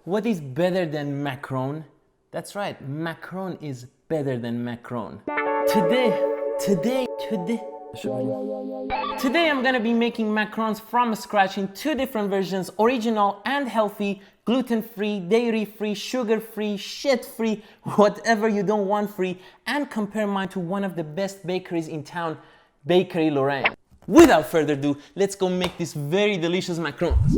What is better than macaron? That's right, macaron is better than macaron. Today I'm gonna be making macarons from scratch in two different versions, original and healthy, gluten-free, dairy-free, sugar-free, shit-free, whatever you don't want free, and compare mine to one of the best bakeries in town, Bakery Lorraine. Without further ado, let's go make these very delicious macarons.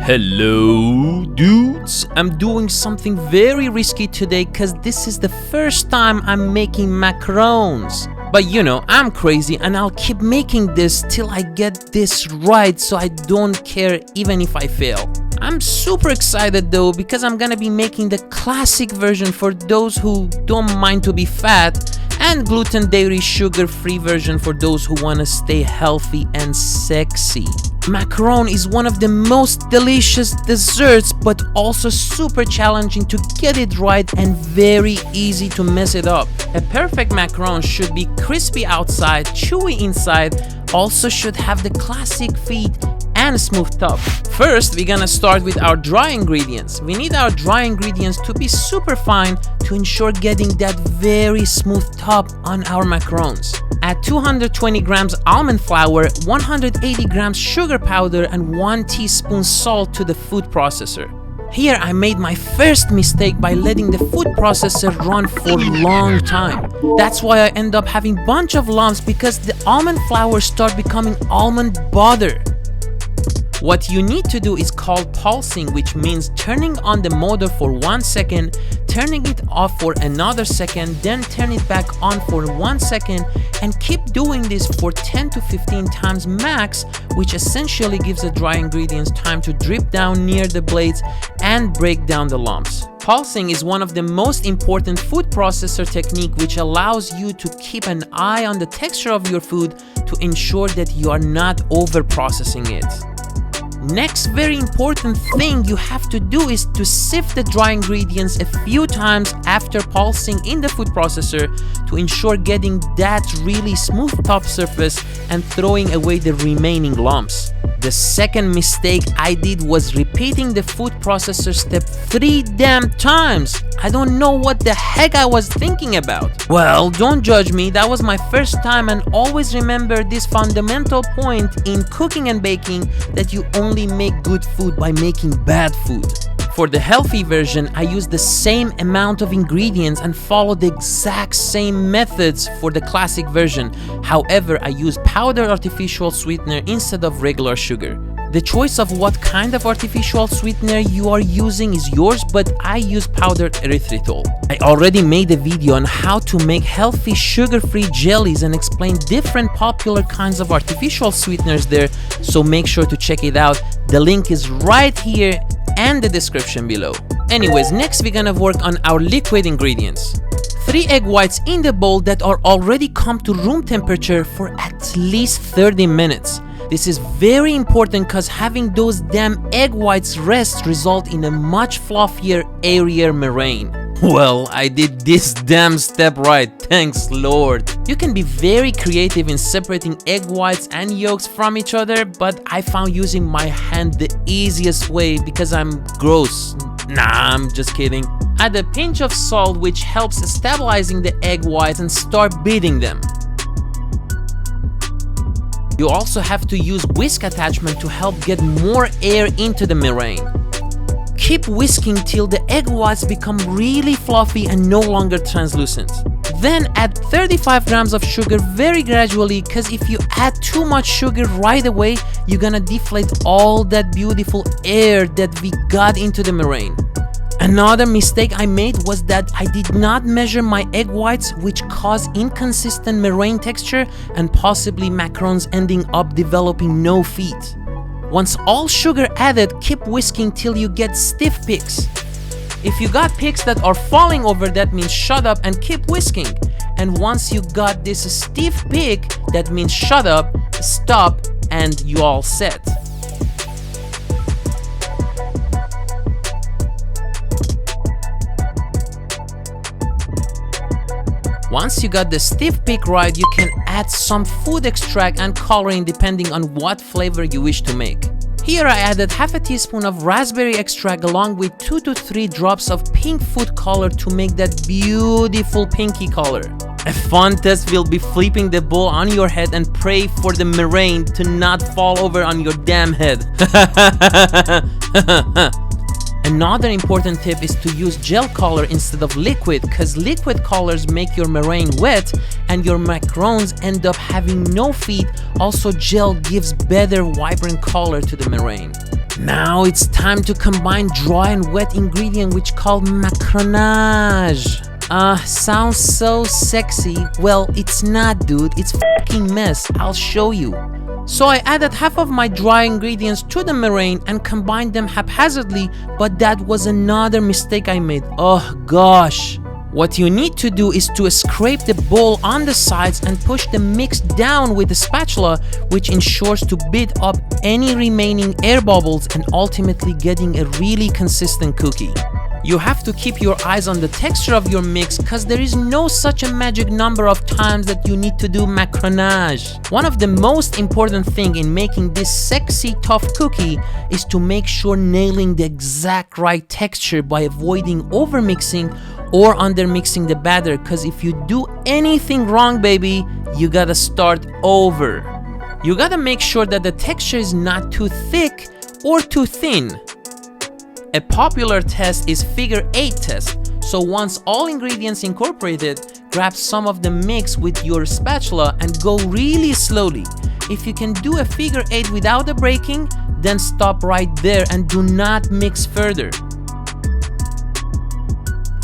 Hello dudes, I'm doing something very risky today because this is the first time I'm making macarons. But you know, I'm crazy and I'll keep making this till I get this right, so I don't care even if I fail. I'm super excited though because I'm gonna be making the classic version for those who don't mind to be fat, and gluten-dairy-sugar-free version for those who want to stay healthy and sexy. Macaron is one of the most delicious desserts, but also super challenging to get it right and very easy to mess it up. A perfect macaron should be crispy outside, chewy inside, also should have the classic feet and smooth top. First, we're gonna start with our dry ingredients. We need our dry ingredients to be super fine to ensure getting that very smooth top on our macarons. Add 220 grams almond flour, 180 grams sugar powder, and 1 teaspoon salt to the food processor. Here I made my first mistake by letting the food processor run for a long time. That's why I end up having a bunch of lumps because the almond flour start becoming almond butter. What you need to do is called pulsing, which means turning on the motor for 1 second, turning it off for another second, then turn it back on for 1 second, and keep doing this for 10 to 15 times max, which essentially gives the dry ingredients time to drip down near the blades and break down the lumps. Pulsing is one of the most important food processor technique, which allows you to keep an eye on the texture of your food to ensure that you are not over processing it. Next very important thing you have to do is to sift the dry ingredients a few times after pulsing in the food processor to ensure getting that really smooth top surface and throwing away the remaining lumps. The second mistake I did was repeating the food processor step 3 damn times. I don't know what the heck I was thinking about. Well, don't judge me, that was my first time, and always remember this fundamental point in cooking and baking, that you only make good food by making bad food. For the healthy version, I use the same amount of ingredients and follow the exact same methods for the classic version. However, I use powdered artificial sweetener instead of regular sugar. The choice of what kind of artificial sweetener you are using is yours, but I use powdered erythritol. I already made a video on how to make healthy sugar-free jellies and explain different popular kinds of artificial sweeteners there, so make sure to check it out. The link is right here and the description below. Anyways, next we're gonna work on our liquid ingredients. 3 egg whites in the bowl that are already come to room temperature for at least 30 minutes. This is very important because having those damn egg whites rest result in a much fluffier, airier meringue. Well, I did this damn step right, thanks Lord. You can be very creative in separating egg whites and yolks from each other, but I found using my hand the easiest way because I'm gross. Nah, I'm just kidding. Add a pinch of salt, which helps stabilizing the egg whites, and start beating them. You also have to use whisk attachment to help get more air into the meringue. Keep whisking till the egg whites become really fluffy and no longer translucent. Then add 35 grams of sugar very gradually, because if you add too much sugar right away, you're gonna deflate all that beautiful air that we got into the meringue. Another mistake I made was that I did not measure my egg whites, which caused inconsistent meringue texture and possibly macarons ending up developing no feet. Once all sugar added, keep whisking till you get stiff peaks. If you got peaks that are falling over, that means shut up and keep whisking. And once you got this stiff peak, that means shut up, stop, and you all set. Once you got the stiff peak right, you can add some food extract and coloring depending on what flavor you wish to make. Here I added half a teaspoon of raspberry extract along with 2 to 3 drops of pink food color to make that beautiful pinky color. A fun test will be flipping the bowl on your head and pray for the meringue to not fall over on your damn head. Another important tip is to use gel color instead of liquid, cause liquid colors make your meringue wet and your macarons end up having no feet. Also, gel gives better vibrant color to the meringue. Now it's time to combine dry and wet ingredient which called macaronage. Sounds so sexy. Well, it's not, dude. It's fucking mess. I'll show you. So I added half of my dry ingredients to the meringue and combined them haphazardly, but that was another mistake I made. Oh gosh. What you need to do is to scrape the bowl on the sides and push the mix down with the spatula, which ensures to beat up any remaining air bubbles and ultimately getting a really consistent cookie. You have to keep your eyes on the texture of your mix cause there is no such a magic number of times that you need to do macaronage. One of the most important thing in making this sexy tough cookie is to make sure nailing the exact right texture by avoiding overmixing or undermixing the batter, cause if you do anything wrong, baby, you gotta start over. You gotta make sure that the texture is not too thick or too thin. A popular test is figure 8 test. So once all ingredients incorporated, grab some of the mix with your spatula and go really slowly. If you can do a figure 8 without a breaking, then stop right there and do not mix further.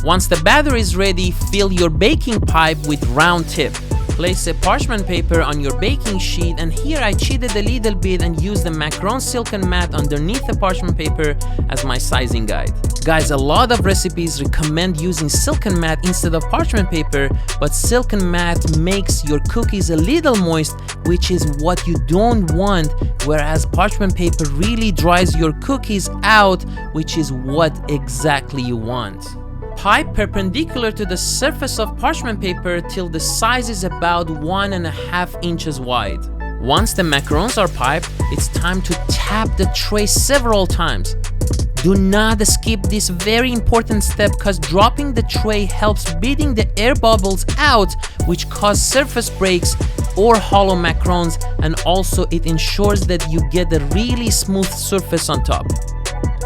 Once the batter is ready, fill your baking pipe with round tip. Place a parchment paper on your baking sheet, and here I cheated a little bit and used the Macarons silken mat underneath the parchment paper as my sizing guide. Guys, a lot of recipes recommend using silken mat instead of parchment paper, but silken mat makes your cookies a little moist, which is what you don't want, whereas parchment paper really dries your cookies out, which is what exactly you want. Pipe perpendicular to the surface of parchment paper till the size is about 1.5 inches wide. Once the macarons are piped, it's time to tap the tray several times. Do not skip this very important step cause dropping the tray helps beating the air bubbles out, which cause surface breaks or hollow macarons, and also it ensures that you get a really smooth surface on top.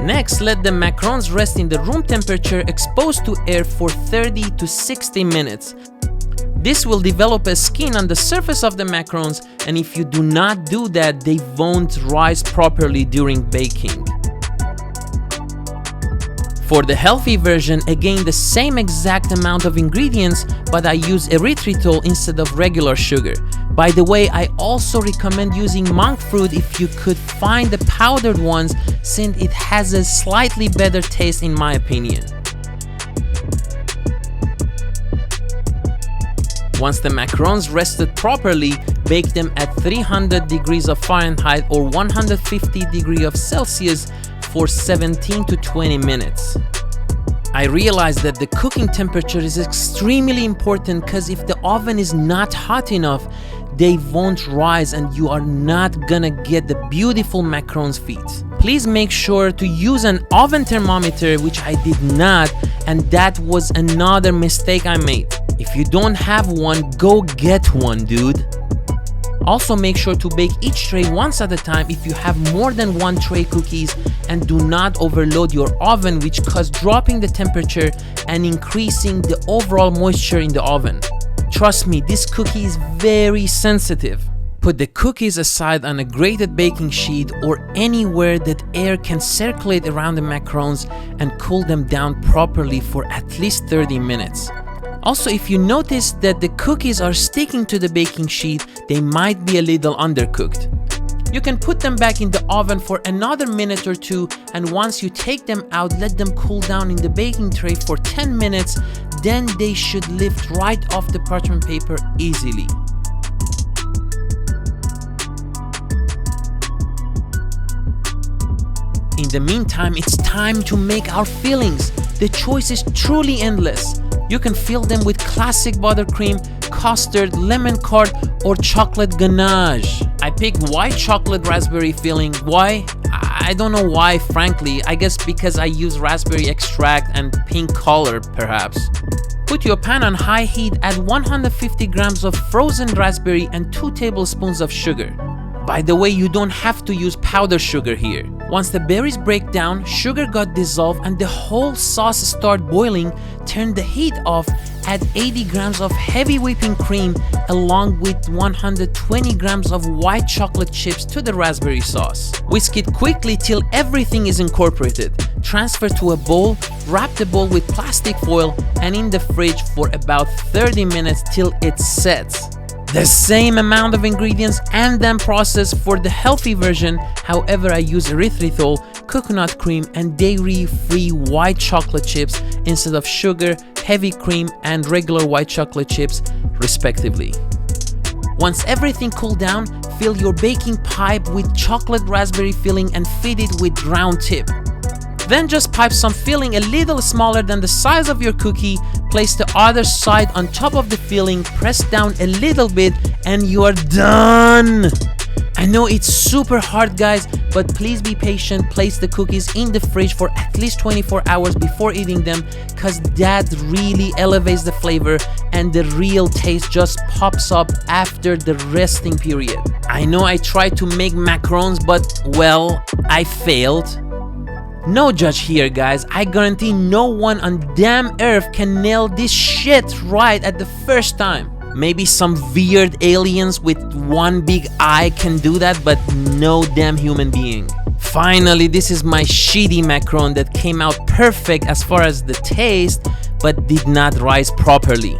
Next, let the macarons rest in the room temperature exposed to air for 30 to 60 minutes. This will develop a skin on the surface of the macarons, and if you do not do that, they won't rise properly during baking. For the healthy version, again the same exact amount of ingredients, but I use erythritol instead of regular sugar. By the way, I also recommend using monk fruit if you could find the powdered ones, since it has a slightly better taste in my opinion. Once the macarons rested properly, bake them at 300 degrees of Fahrenheit or 150 degrees of Celsius for 17 to 20 minutes. I realized that the cooking temperature is extremely important because if the oven is not hot enough, they won't rise and you are not gonna get the beautiful macarons feet. Please make sure to use an oven thermometer, which I did not, and that was another mistake I made. If you don't have one, go get one, dude. Also make sure to bake each tray once at a time if you have more than one tray cookies, and do not overload your oven, which causes dropping the temperature and increasing the overall moisture in the oven. Trust me, this cookie is very sensitive. Put the cookies aside on a grated baking sheet or anywhere that air can circulate around the macarons and cool them down properly for at least 30 minutes. Also, if you notice that the cookies are sticking to the baking sheet, they might be a little undercooked. You can put them back in the oven for another minute or two, and once you take them out, let them cool down in the baking tray for 10 minutes, then they should lift right off the parchment paper easily. In the meantime, it's time to make our fillings. The choice is truly endless. You can fill them with classic buttercream, custard, lemon curd, or chocolate ganache. I picked white chocolate raspberry filling. Why? I don't know why, frankly. I guess because I use raspberry extract and pink color, perhaps. Put your pan on high heat, add 150 grams of frozen raspberry and 2 tablespoons of sugar. By the way, you don't have to use powdered sugar here. Once the berries break down, sugar got dissolved and the whole sauce start boiling, turn the heat off, add 80 grams of heavy whipping cream along with 120 grams of white chocolate chips to the raspberry sauce. Whisk it quickly till everything is incorporated. Transfer to a bowl, wrap the bowl with plastic foil and in the fridge for about 30 minutes till it sets. The same amount of ingredients and then process for the healthy version. However, I use erythritol, coconut cream and dairy-free white chocolate chips instead of sugar, heavy cream and regular white chocolate chips, respectively. Once everything cooled down, fill your baking pipe with chocolate raspberry filling and feed it with round tip. Then just pipe some filling a little smaller than the size of your cookie, place the other side on top of the filling, press down a little bit and you are done! I know it's super hard guys, but please be patient. Place the cookies in the fridge for at least 24 hours before eating them, cause that really elevates the flavor and the real taste just pops up after the resting period. I know I tried to make macarons, but well, I failed. No judge here guys, I guarantee no one on damn earth can nail this shit right at the first time. Maybe some weird aliens with one big eye can do that, but no damn human being. Finally, this is my shitty macaron that came out perfect as far as the taste, but did not rise properly.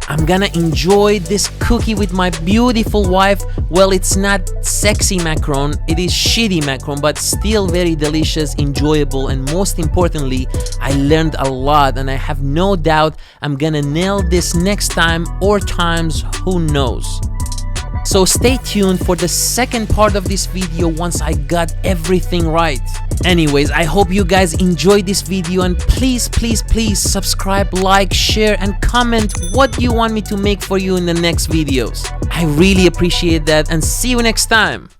I'm gonna enjoy this cookie with my beautiful wife. Well, it's not sexy macaron, it is shitty macaron, but still very delicious, enjoyable, and most importantly, I learned a lot and I have no doubt I'm gonna nail this next time or times, who knows. So stay tuned for the second part of this video once I got everything right. Anyways, I hope you guys enjoyed this video and please subscribe, like, share and comment what you want me to make for you in the next videos. I really appreciate that and see you next time.